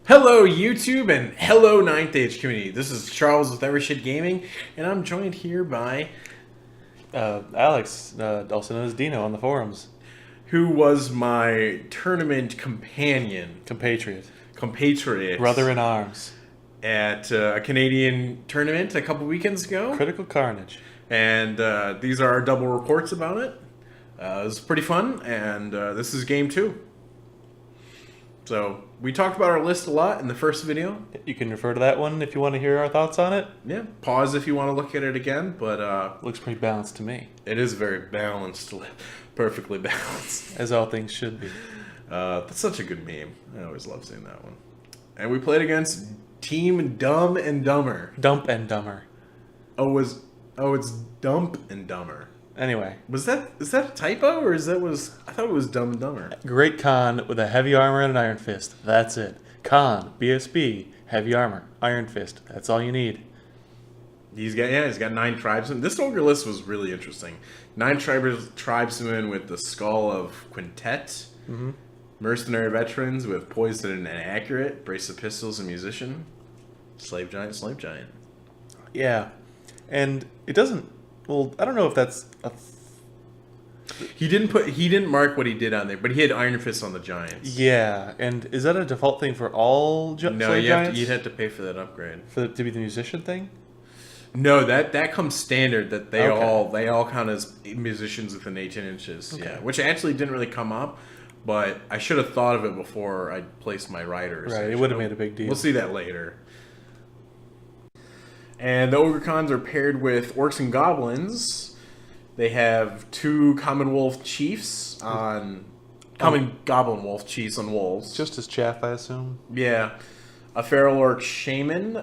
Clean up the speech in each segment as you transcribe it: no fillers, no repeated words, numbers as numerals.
Hello YouTube and hello Ninth Age community. This is Charles with Evershit Gaming, and I'm joined here by Alex, also known as Deino on the forums. who was my tournament companion, Compatriot. brother Brother in arms. at a Canadian tournament a couple weekends ago. Critical Carnage. And these are our double reports about it. It was pretty fun, and this is game 2. So, we talked about our list a lot in the first video. You can refer to that one if you want to hear our thoughts on it. Yeah, pause if you want to look at it again, but Looks pretty balanced to me. it is very balanced, perfectly balanced. As all things should be. That's such a good meme. I always love seeing that one. And we played against Team Dumb and Dumber. Dump and Dumber. It's Dump and Dumber. Anyway. Is that a typo or I thought it was Dumb and Dumber. Great Khan with a heavy armor and an iron fist. That's it. Khan, BSB, heavy armor, iron fist. That's all you need. He's got 9 tribesmen. This Ogre list was really interesting. 9 tribesmen with the Skull of Quintet. Mm-hmm. Mercenary veterans with Poison and Accurate. Brace of Pistols and Musician. Slave Giant. Yeah. And it doesn't... Well, I don't know if that's a... He didn't mark what he did on there, but he had Iron Fist on the Giants. Yeah. And is that a default thing for all Slave Giants? You'd have to pay for that upgrade. To be the musician thing? No, that comes standard. That they all count as musicians within 18 inches. Okay. Yeah, which actually didn't really come up, but I should have thought of it before I placed my riders. Right, it would have made a big deal. We'll see that later. And the Ogre Cons are paired with Orcs and Goblins. They have 2 Common Wolf Chiefs on... Common Goblin Wolf Chiefs on wolves. Just as chaff, I assume. Yeah. A Feral Orc Shaman,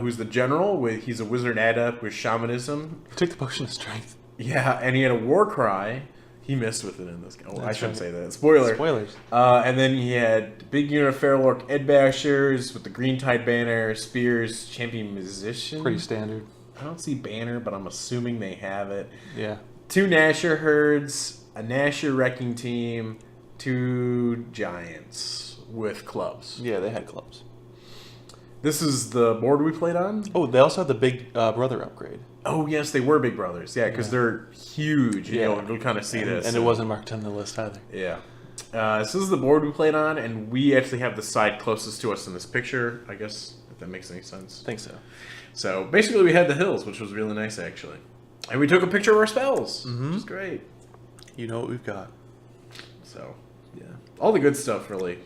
who's the general. He's a wizard adept with shamanism. Take the potion of strength. Yeah, and he had a war cry. He missed with it in this game. Oh, I shouldn't say that. Spoilers. And then he had big unit of Feral Orc Ed Bashers with the Green Tide Banner, Spears, Champion Musician. Pretty standard. I don't see Banner, but I'm assuming they have it. Yeah. 2 Nasher Herds, a Nasher Wrecking Team, 2 Giants with clubs. Yeah, they had clubs. This is the board we played on. Oh, they also had the big brother upgrade. Oh, yes, they were big brothers. Yeah, because they're huge. Yeah. You'll kind of see this. And it wasn't marked on the list either. Yeah. So this is the board we played on, and we actually have the side closest to us in this picture, I guess, if that makes any sense. I think so. So basically we had the hills, which was really nice, actually. And we took a picture of our spells, which is great. You know what we've got. So, yeah. All the good stuff, really.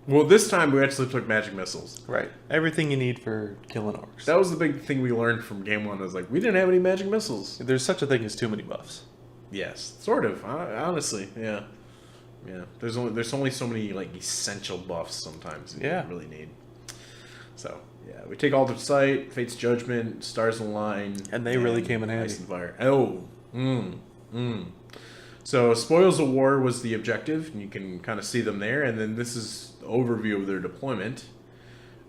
Well, this time we actually took magic missiles. Right. Everything you need for killing orcs. That was the big thing we learned from game 1. Was like, we didn't have any magic missiles. There's such a thing as too many buffs. Yes, sort of. Honestly, yeah. Yeah. There's only so many like essential buffs sometimes you really need. So yeah, we take Altered Sight, Fate's Judgment, Stars Align, and they really came in handy. Ice and Fire. So Spoils of War was the objective, and you can kind of see them there. And then this is the overview of their deployment.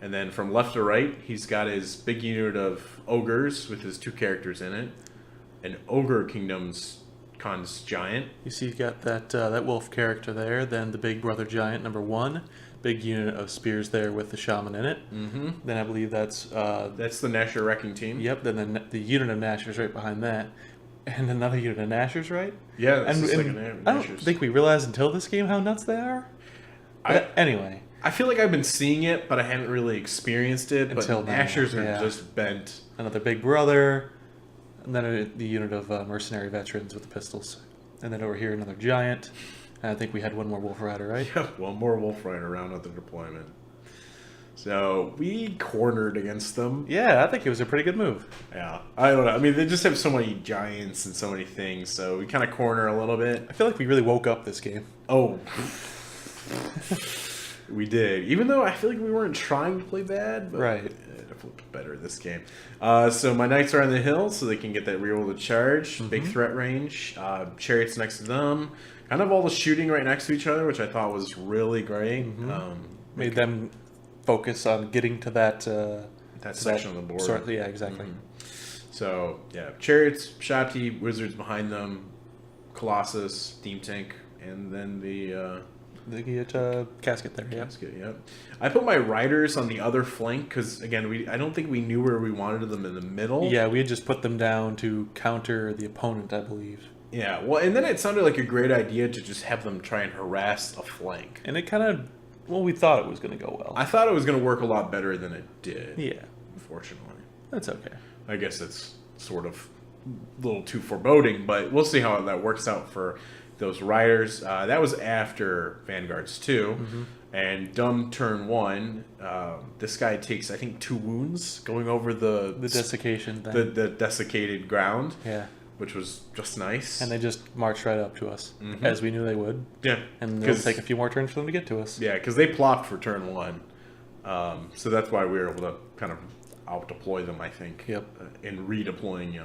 And then from left to right, he's got his big unit of ogres with his 2 characters in it, an Ogre Kingdom's Con's giant. You see, you got that wolf character there. Then the big brother giant number 1, big unit of spears there with the shaman in it. Mm-hmm. Then I believe that's the Nasher Wrecking Team. Yep. Then the unit of Nashers right behind that. And another unit of Nashers, right? Yeah, that's and I don't think we realized until this game how nuts they are. Anyway. I feel like I've been seeing it, but I haven't really experienced it. Until but Nashers are just bent. Another big brother. And then the unit of mercenary veterans with the pistols. And then over here, another giant. And I think we had one more wolf rider, right? Yeah, one more wolf rider around at the deployment. So we cornered against them. Yeah, I think it was a pretty good move. Yeah, I don't know. I mean, they just have so many giants and so many things, so we kind of corner a little bit. I feel like we really woke up this game. Oh. We did. Even though I feel like we weren't trying to play bad. But right. Definitely better this game. So my knights are on the hill, so they can get that reroll to charge. Mm-hmm. Big threat range. Chariots next to them. Kind of all the shooting right next to each other, which I thought was really great. Mm-hmm. Made them focus on getting to that section of the board. Yeah, exactly. Mm-hmm. So, yeah. Chariots, Shati, Wizards behind them, Colossus, Steam Tank, and then the The casket there, yeah. Casket, yeah. I put my riders on the other flank because, again, I don't think we knew where we wanted them in the middle. Yeah, we had just put them down to counter the opponent, I believe. Yeah, well, and then it sounded like a great idea to just have them try and harass a flank. And it kind of, well, we thought it was going to go well. I thought it was going to work a lot better than it did. Yeah. Unfortunately. That's okay. I guess it's sort of a little too foreboding, but we'll see how that works out for those riders. That was after Vanguards 2. Mm-hmm. And dumb turn 1, this guy takes, I think, 2 wounds going over the desiccation thing. The desiccated ground. Yeah. Which was just nice. And they just marched right up to us, as we knew they would. Yeah. And it'll take a few more turns for them to get to us. Yeah, because they plopped for turn 1. So that's why we were able to kind of out-deploy them, I think. Yep. In redeploying,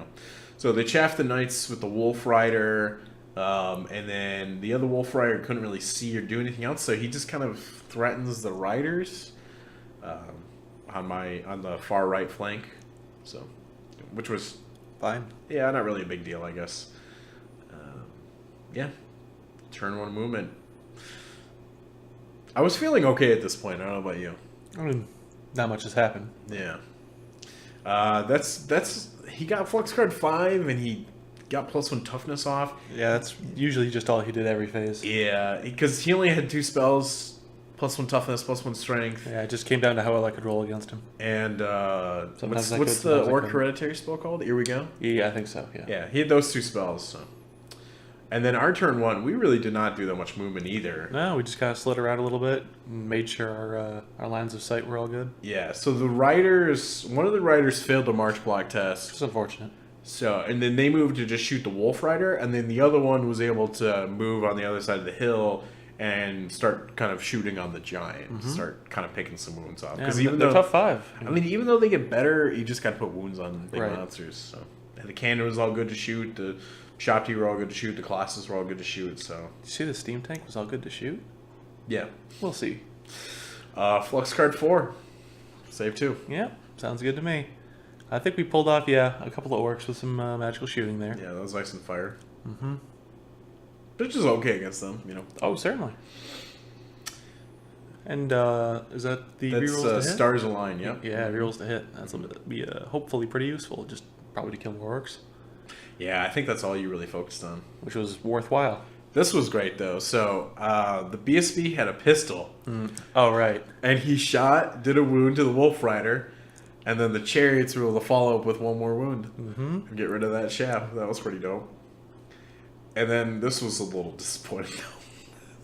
So they chaffed the Knights with the Wolf Rider, and then the other Wolf Rider couldn't really see or do anything else, so he just kind of threatens the Riders on the far right flank. So, which was... Fine. Yeah, not really a big deal, I guess. Yeah. Turn 1 movement. I was feeling okay at this point. I don't know about you. I mean, not much has happened. Yeah. That's he got Flux Card 5 and he got +1 toughness off. Yeah, that's usually just all he did every phase. Yeah, because he only had 2 spells. +1 toughness, +1 strength. Yeah, it just came down to how well I could roll against him. And Sometimes I what's could, the sometimes I Orc couldn't. hereditary spell called? Here we go. Yeah, I think so, yeah. Yeah, he had those 2 spells. So. And then our turn 1, we really did not do that much movement either. No, we just kind of slid around a little bit and made sure our lines of sight were all good. Yeah, so one of the riders failed the march block test. It's unfortunate. So, and then they moved to just shoot the Wolf Rider, and then the other one was able to move on the other side of the hill and start kind of shooting on the giant, start kind of picking some wounds off. Because even they're though, tough 5. I mean, even though they get better, you just got to put wounds on big Right. monsters. So, and the cannon was all good to shoot. The Shopty were all good to shoot. The Colossus were all good to shoot. So, Did you see the steam tank was all good to shoot? yeah. We'll see. Flux Card 4, save 2. Yeah, sounds good to me. I think we pulled off, a couple of orcs with some magical shooting there. Yeah, that was ice and fire. Mm-hmm. Which is okay against them, Oh, certainly. And is that the That's rerolls to hit? Stars Align, yep. Yeah, rerolls to hit. That's going to be hopefully pretty useful, just probably to kill more orcs, Yeah, I think that's all you really focused on. which was worthwhile. This was great, though. So, the BSB had a pistol, Oh, right. and he did a wound to the Wolf Rider, and then the Chariots were able to follow up with 1 more wound and get rid of that shaft. That was pretty dope. And then this was a little disappointing, though.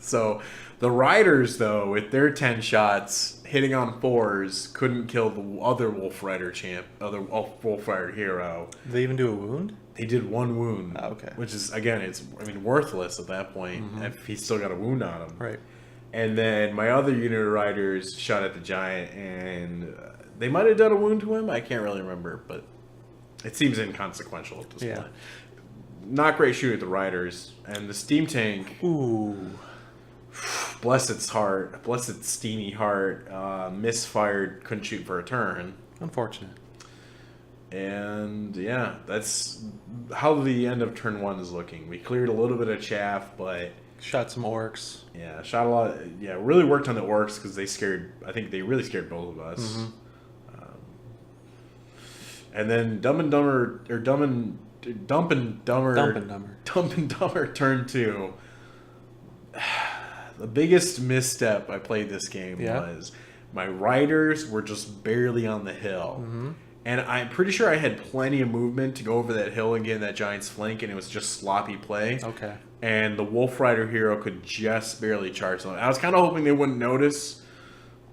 So, the Riders, though, with their 10 shots, hitting on 4s, couldn't kill the other Wolf Rider Wolf Rider hero. Did they even do a wound? They did 1 wound. Oh, okay. Which is, again, worthless at that point if he's still got a wound on him. Right. And then my other unit of riders shot at the giant, and they might have done a wound to him. I can't really remember, but it seems inconsequential at this point. Not great shooting at the riders. And the steam tank, Ooh. bless its steamy heart, misfired, couldn't shoot for a turn. Unfortunate. And yeah, that's how the end of turn 1 is looking. We cleared a little bit of chaff, but Shot some orcs. yeah, shot a lot. Yeah, really worked on the orcs because I think they really scared both of us. And then Dumb and Dumber turn 2. The biggest misstep I played this game was my riders were just barely on the hill. And I'm pretty sure I had plenty of movement to go over that hill and get in that giant's flank, and it was just sloppy play. Okay. And the Wolf Rider hero could just barely charge them. I was kind of hoping they wouldn't notice,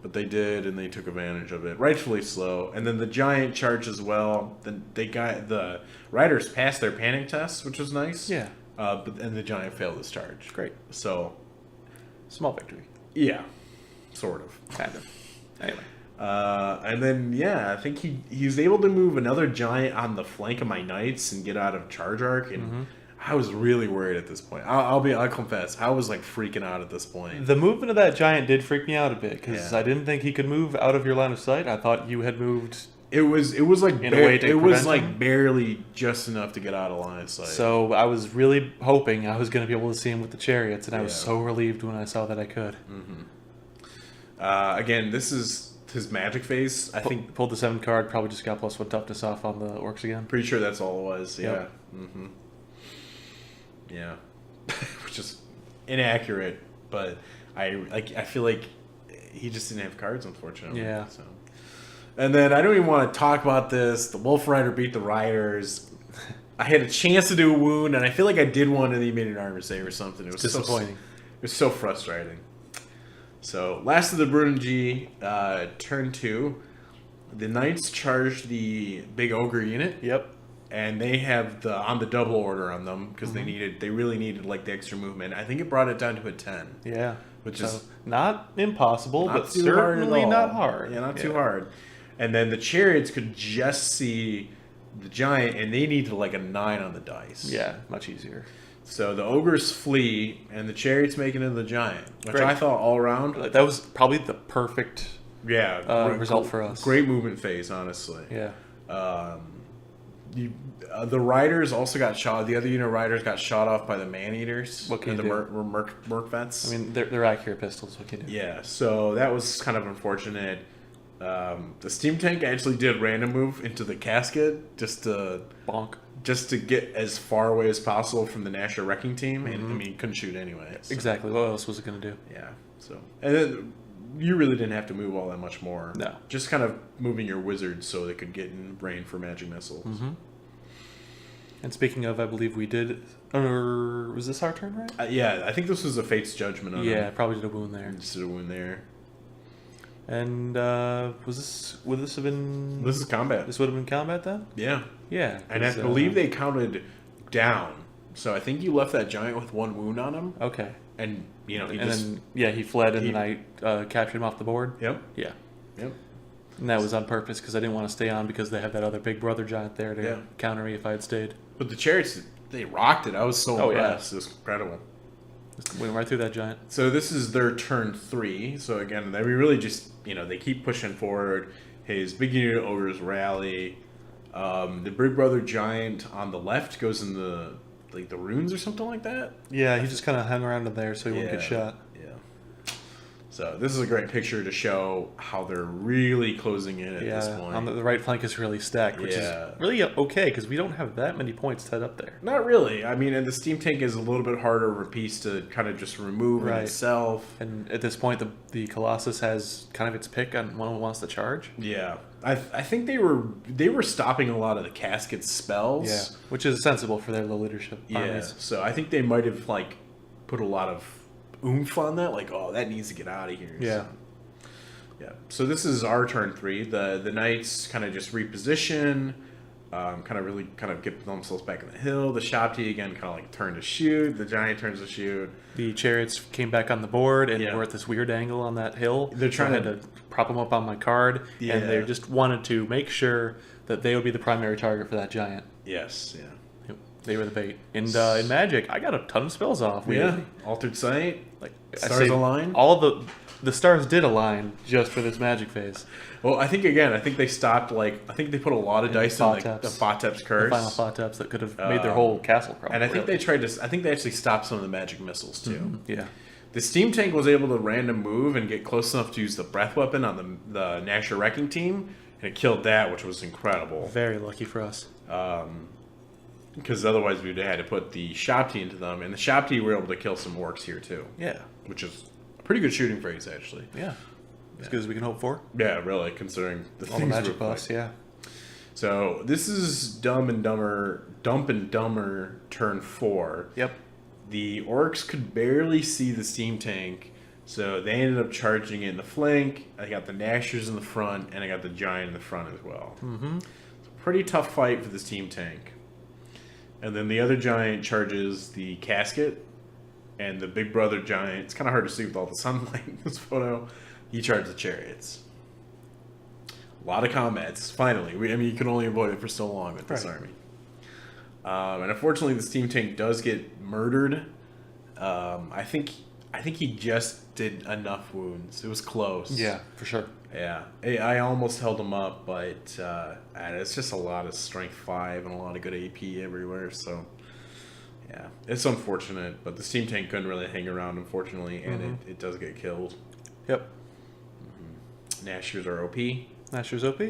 but they did, and they took advantage of it. Rightfully slow. And then the giant charged as well. Then the riders passed their panic test, which was nice. Yeah. And the giant failed his charge. Great. So, Small victory. yeah, sort of. Kind of. Anyway. And then, I think he was able to move another giant on the flank of my knights and get out of charge arc, and I was really worried at this point. I'll confess, I was like freaking out at this point. The movement of that giant did freak me out a bit because Yeah. I didn't think he could move out of your line of sight. I thought you had moved It was like In a way to it was prevent like him? barely just enough to get out of line of sight. So I was really hoping I was going to be able to see him with the chariots, and I was Yeah. so relieved when I saw that I could. Again, this is his magic phase. I think Pulled the 7 card, probably just got +1 toughness off on the orcs again. pretty sure that's all it was. Yeah. Yep. Yeah. Which is inaccurate, but I feel like he just didn't have cards, unfortunately. Yeah. So. And then I don't even want to talk about this. The Wolf Rider beat the Riders. I had a chance to do a wound, and I feel like I did one, and he made an armor save or something. It was Disappointing. It was so frustrating. So, last of the Brunnen G, turn 2. The Knights charged the big Ogre unit, Yep. and they have the double order on them because they really needed like the extra movement. I think it brought it down to a 10. Yeah. Which So, is not impossible, not but too hard at certainly all. not hard. Yeah, not too hard. And then the Chariots could just see the Giant, and they needed like a 9 on the dice. Yeah, much easier. So the Ogres flee, and the Chariots make it into the Giant, which Great. I thought all around, That was probably the perfect result for us. Great movement phase, honestly. Yeah. The Riders also got shot. The other unit of Riders got shot off by the Man-Eaters. What can and you the do? Merc Vets. I mean, they're accurate pistols. What can you do? Yeah, so that was kind of unfortunate. The Steam Tank actually did random move into the casket just to get as far away as possible from the National Wrecking Team, and I mean, he couldn't shoot anyway. So. Exactly. What else was it going to do? Yeah. So, and then you really didn't have to move all that much more. No. Just kind of moving your wizards so they could get in range for magic missiles. And speaking of, I believe we did. Or was this our turn, right? Yeah, I think this was a Fate's Judgment on Yeah, him. probably did a wound there. Just did a wound there. And would this have been? This is combat. This would have been combat then. Yeah. Yeah, And I believe they counted down. So I think you left that giant with 1 wound on him. Okay. And, he And just... then he fled, and then I captured him off the board. Yep. Yeah. Yep. And that was on purpose because I didn't want to stay on because they had that other big brother giant there to counter me if I had stayed. But the Chariots, they rocked it. I was so impressed. Yeah. It was incredible. Just went right through that giant. So this is their turn 3. So again, they really just, they keep pushing forward. His big unit of Ogres rally. The big brother giant on the left goes in the runes or something like that. Yeah, he just kind of hung around in there so he wouldn't get shot. Yeah. So this is a great picture to show how they're really closing in at this point. On the right flank is really stacked, which is really okay because we don't have that many points tied up there. Not really. I mean, and the Steam Tank is a little bit harder of a piece to kind of just remove in itself. And at this point, the Colossus has kind of its pick on when it wants to charge. Yeah. I think they were stopping a lot of the casket spells. Yeah, which is sensible for their low leadership armies. So I think they might have put a lot of oomph on that, that needs to get out of here. Yeah. So this is our turn 3. The Knights kind of just reposition, kind of get themselves back in the hill. The Shopti again kind of turn to shoot. The Giant turns to shoot. The Chariots came back on the board and were at this weird angle on that hill. They're trying to prop them up on my card, and they just wanted to make sure that they would be the primary target for that Giant. Yes, yeah. Yep. They were the bait. And in Magic, I got a ton of spells off. Altered Sight, Stars align. All the stars did align just for this Magic phase. Well, I think they stopped. I think they put a lot of dice in the Fatep's Curse, the final Fatep's that could have made their whole castle crumble. And I think they tried to. I think they actually stopped some of the magic missiles too. Mm-hmm. Yeah. The Steam Tank was able to random move and get close enough to use the breath weapon on the National Wrecking Team, and it killed that, which was incredible. Very lucky for us. Because otherwise we'd have had to put the Shopti into them, and the Shopti were able to kill some orcs here too. Yeah. Which is a pretty good shooting phrase, actually. Yeah. As good as we can hope for. Yeah, really, considering all the magic buffs. Yeah. So this is Dumb and Dumber turn 4. Yep. The Orcs could barely see the Steam Tank, so they ended up charging it in the flank. I got the Nashers in the front, and I got the Giant in the front as well. Mm-hmm. It's a pretty tough fight for the Steam Tank. And then the other Giant charges the Casket, and the Big Brother Giant, it's kind of hard to see with all the sunlight in this photo, he charged the Chariots. A lot of combats, finally. You can only avoid it for so long with this army. And unfortunately, the Steam Tank does get murdered. I think I think he just did enough wounds. It was close. Yeah, for sure. Yeah, I almost held him up, but it's just a lot of strength 5 and a lot of good AP everywhere. So, yeah, it's unfortunate, but the steam tank couldn't really hang around, unfortunately, and it does get killed. Yep. Nashers are OP. Nashor's OP.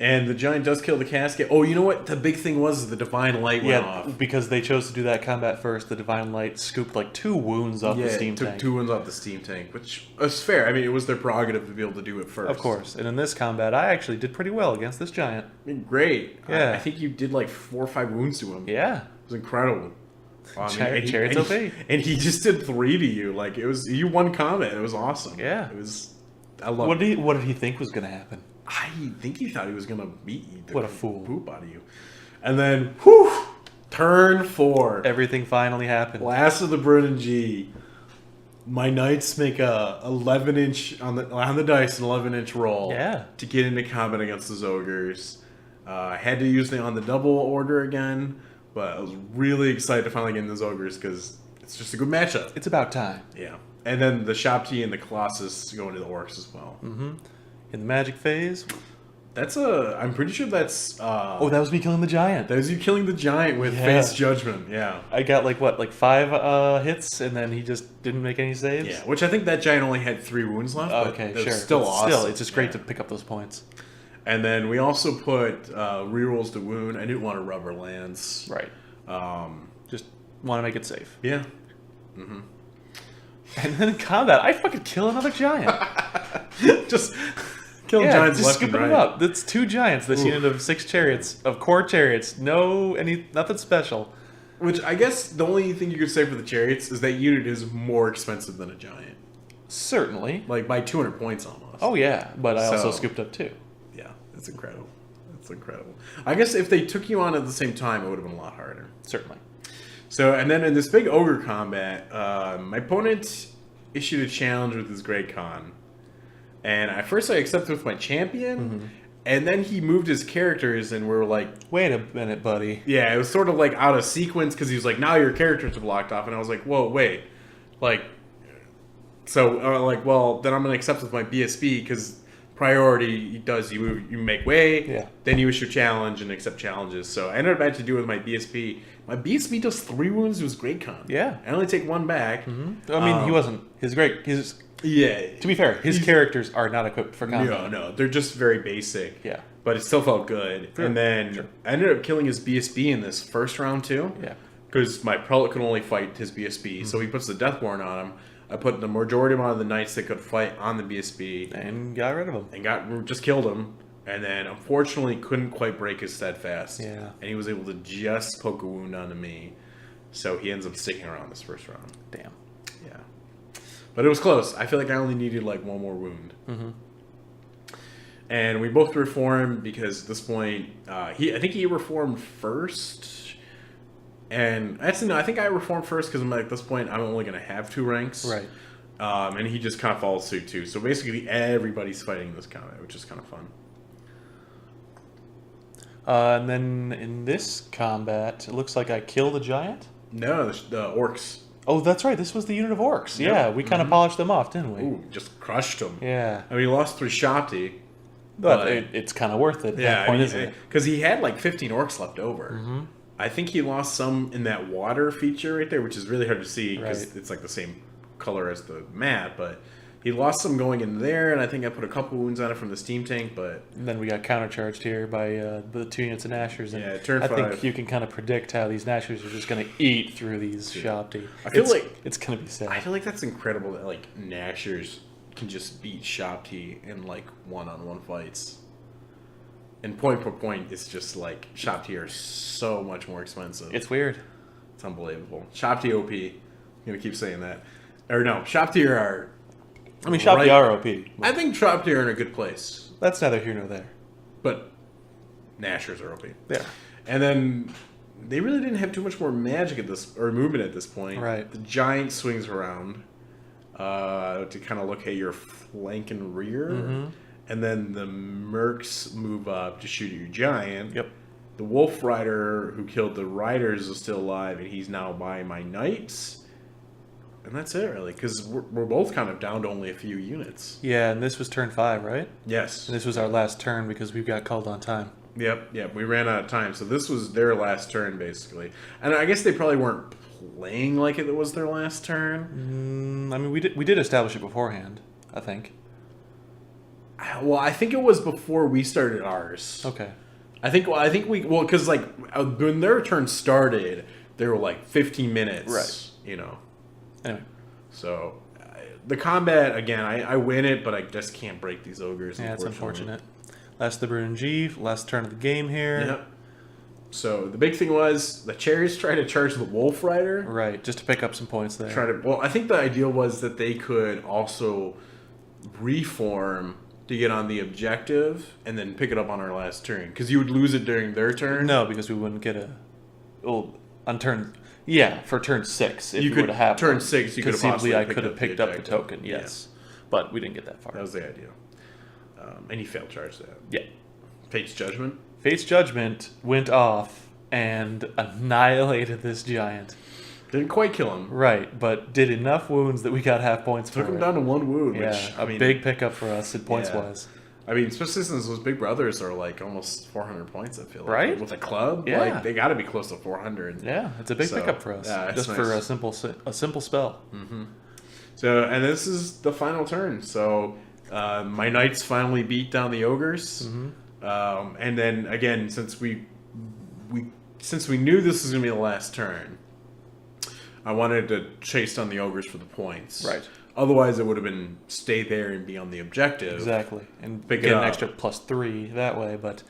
And the giant does kill the casket. Oh, you know what? The big thing was the divine light went off. Because they chose to do that combat first. The divine light scooped like 2 wounds off the steam tank. Took 2 wounds off the steam tank, which is fair. I mean, it was their prerogative to be able to do it first. Of course. And in this combat, I actually did pretty well against this giant. I mean, great. Yeah. I think you did like 4 or 5 wounds to him. Yeah. It was incredible. Chariot's OP. And he just did 3 to you. Like, it was, you won combat. It was awesome. Yeah. It was, I love it. What did he think was going to happen? I think he thought he was going to beat you. What a fool. Poop out of you. And then, whew, turn 4. Everything finally happened. Last of the Brunnen G. My knights make a 11-inch on the dice, an 11-inch roll. Yeah. To get into combat against those ogres. I had to use it on the double order again, but I was really excited to finally get in those ogres because it's just a good matchup. It's about time. Yeah. And then the Shopti and the Colossus go into the Orcs as well. Mm-hmm. In the magic phase. I'm pretty sure that's... that was me killing the giant. That was you killing the giant with Phase Judgment, yeah. I got like 5 hits, and then he just didn't make any saves? Yeah, which I think that giant only had 3 wounds left. Okay, but sure. Still awesome. Still, it's just great to pick up those points. And then we also put rerolls to wound. I didn't want to rubber lance. Right. Just want to make it safe. Yeah. Mm-hmm. And then in combat, I fucking kill another giant. Just killing giants just left and scooping right. them up. That's 2 giants. This unit of 6 chariots, of core chariots. Nothing special. Which I guess the only thing you could say for the chariots is that unit is more expensive than a giant. Certainly. Like by 200 points almost. Oh yeah, but I also scooped up 2. Yeah, it's incredible. It's incredible. I guess if they took you on at the same time, it would have been a lot harder. Certainly. So, and then in this big ogre combat, my opponent issued a challenge with his Great Khan. And at first I accepted with my champion, and then he moved his characters and we were like... Wait a minute, buddy. Yeah, it was sort of like out of sequence because he was like, now your characters are blocked off. And I was like, whoa, wait. Like, so, well, then I'm going to accept with my BSB because priority does you make way, then you issue challenge and accept challenges. So I ended up having to do it with my BSB. My BSB does 3 wounds to his Great Khan. Yeah. I only take 1 back. I mean, he wasn't... Yeah. To be fair, his characters are not equipped for combat. No. They're just very basic. Yeah. But it still felt good. Sure. And then I ended up killing his BSB in this first round too. Yeah. Because my prelate could only fight his BSB. So he puts the Death Warrant on him. I put the majority amount of the knights that could fight on the BSB. And got rid of him. And just killed him. And then, unfortunately, couldn't quite break his steadfast. Yeah. And he was able to just poke a wound onto me. So he ends up sticking around this first round. Damn. Yeah. But it was close. I feel like I only needed, like, 1 more wound. And we both reformed because at this point, I think he reformed first. And actually, no, I think I reformed first because I'm like, at this point, I'm only going to have 2 ranks. Right. And he just kind of followed suit, too. So basically, everybody's fighting in this combat, which is kind of fun. And then in this combat, it looks like I killed a giant? No, the Orcs. Oh, that's right. This was the unit of Orcs. Yep. Yeah, we kind of polished them off, didn't we? Ooh, just crushed them. Yeah. I mean, he lost 3 Shopti. But it's kind of worth it at that point, isn't it? Because he had like 15 Orcs left over. I think he lost some in that water feature right there, which is really hard to see because it's like the same color as the map, but he lost some going in there, and I think I put a couple wounds on it from the steam tank, but... And then we got countercharged here by the 2 units of Nashers. And turn 5. I think you can kind of predict how these Nashers are just going to eat through these Shopti. I feel like... It's going to be sad. I feel like that's incredible that, like, Nashers can just beat Shopti in, like, one-on-one fights. And point per point, it's just, like, Shopti are so much more expensive. It's weird. It's unbelievable. Shopti OP. I'm going to keep saying that. Or no, Shopti are... I mean, Shopti are OP. I think Shopti are in a good place. That's neither here nor there. But Nashers are OP. Yeah. And then they really didn't have too much more magic at this, or movement at this point. Right. The giant swings around to kind of look at your flank and rear. And then the mercs move up to shoot at your giant. Yep. The wolf rider who killed the riders is still alive, and he's now by my knights. And that's it, really, because we're both kind of down to only a few units. Yeah, and this was turn 5, right? Yes. And this was our last turn because we got called on time. Yep. We ran out of time, so this was their last turn, basically. And I guess they probably weren't playing like it was their last turn. I mean, we did establish it beforehand, I think. Well, I think it was before we started ours. Okay. I think because like when their turn started, they were like 15 minutes, Right. You know. Anyway. So the combat again, I win it, but I just can't break these ogres. Yeah, it's unfortunate. Last the Brunnen G, last turn of the game here. Yep. So the big thing was the cherries tried to charge the wolf rider. Right, just to pick up some points there. Well, I think the ideal was that they could also reform to get on the objective and then pick it up on our last turn, because you would lose it during their turn. No, because we wouldn't get on turn. Yeah, for turn 6, if you we could would have turn 6. You could have conceivably I possibly could have picked up the token. Yes, but we didn't get that far. That was the idea. And he failed charge that. Yeah. Fate's Judgment. Fate's Judgment went off and annihilated this giant. Didn't quite kill him. Right, but did enough wounds that we got half points for Took him it. down to 1 wound, Yeah, which, I mean... big pickup for us in points-wise. I mean, especially since those big brothers are like almost 400 points, I feel like. Right? With a club? Yeah. Like, they got to be close to 400. Yeah, it's a big pickup for us. Yeah, just nice. for a simple spell. Mm-hmm. So, and this is the final turn. So, my knights finally beat down the ogres. Mm-hmm. And then, again, since we knew this was going to be the last turn, I wanted to chase down the ogres for the points. Right. Otherwise, it would have been stay there and be on the objective. Exactly. And Pick get it an up. extra +3 that way, but...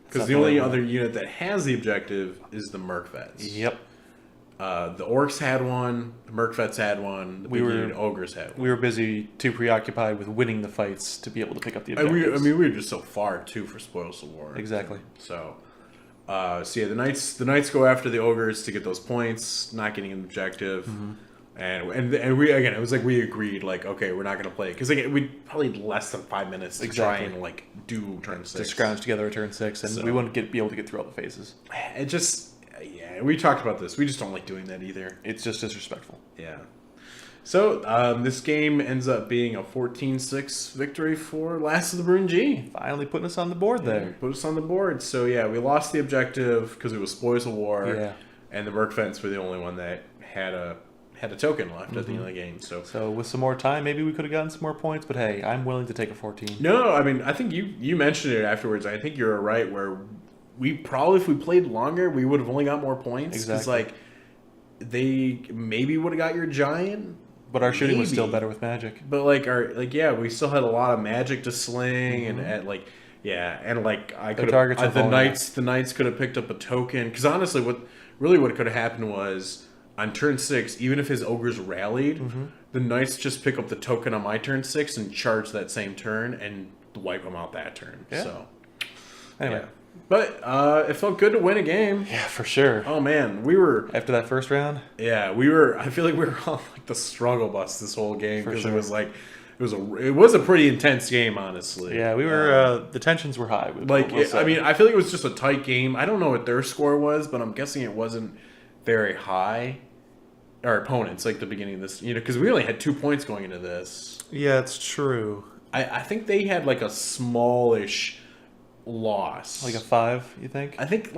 Because the only other unit that has the objective is the Merkvets. Yep. The Orcs had one, the Merkvets had one, the Ogres had one. We were busy, too preoccupied with winning the fights to be able to pick up the objectives. We were just so far, too, for Spoils of War. Exactly. So yeah, the Knights go after the Ogres to get those points, not getting an objective. Mm-hmm. And we, again, it was like we agreed, like, okay, we're not going to play it. Because we probably had less than 5 minutes to try and, like, do turn 6. To scrounge together a turn 6, and we wouldn't be able to get through all the phases. It just, yeah, we talked about this. We just don't like doing that either. It's just disrespectful. Yeah. So, this game ends up being a 14-6 victory for Last of the Brunnen G. Finally putting us on the board there. Yeah, put us on the board. So, yeah, we lost the objective because it was Spoils of War. Yeah. And the Merkvets were the only one that had a token left at the end of the game. So with some more time, maybe we could have gotten some more points, but hey, I'm willing to take a 14. No, I mean, I think you mentioned it afterwards. I think you're right, where we probably, if we played longer, we would have only got more points. Exactly. Because, like, they maybe would have got your giant. But our shooting was still Maybe. better with magic. But we still had a lot of magic to sling, and I could have the knights could have picked up a token. Because honestly, what could have happened was on turn 6, even if his ogres rallied, the knights just pick up the token on my turn 6 and charge that same turn and wipe them out that turn. Yeah. So Anyway. yeah. But it felt good to win a game. Yeah, for sure. Oh man, we were After that first round? Yeah, we were. I feel like we were on like the struggle bus this whole game For because sure. it was like it was a pretty intense game, honestly. Yeah, we were. The tensions were high. I feel like it was just a tight game. I don't know what their score was, but I'm guessing it wasn't very high. Our opponents, like the beginning of this, because we only had 2 points going into this. Yeah, it's true. I think they had like a smallish loss, Like a 5, you think? I think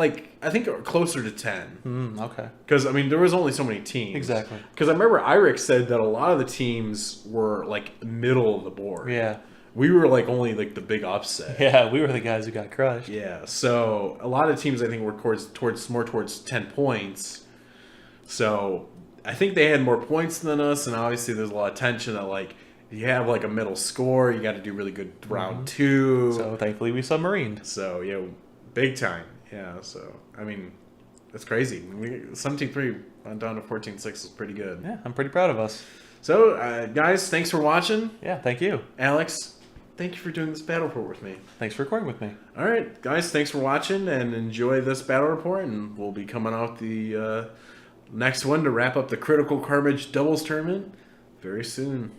closer to 10. Okay. Because, I mean, there was only so many teams. Exactly. Because I remember Iric said that a lot of the teams were, like, middle of the board. Yeah. We were, like, only, like, the big upset. Yeah, we were the guys who got crushed. Yeah. So, a lot of teams, I think, were towards 10 points. So, I think they had more points than us, and obviously there's a lot of tension that, like, if you have, like, a middle score, you got to do really good round 2. So, thankfully, we submarined. So, yeah, big time. Yeah, so, I mean, that's crazy. 17-3 went down to 14-6 is pretty good. Yeah, I'm pretty proud of us. So, guys, thanks for watching. Yeah, thank you. Alex, thank you for doing this battle report with me. Thanks for recording with me. All right, guys, thanks for watching, and enjoy this battle report, and we'll be coming out the next one to wrap up the Critical Carnage doubles tournament very soon.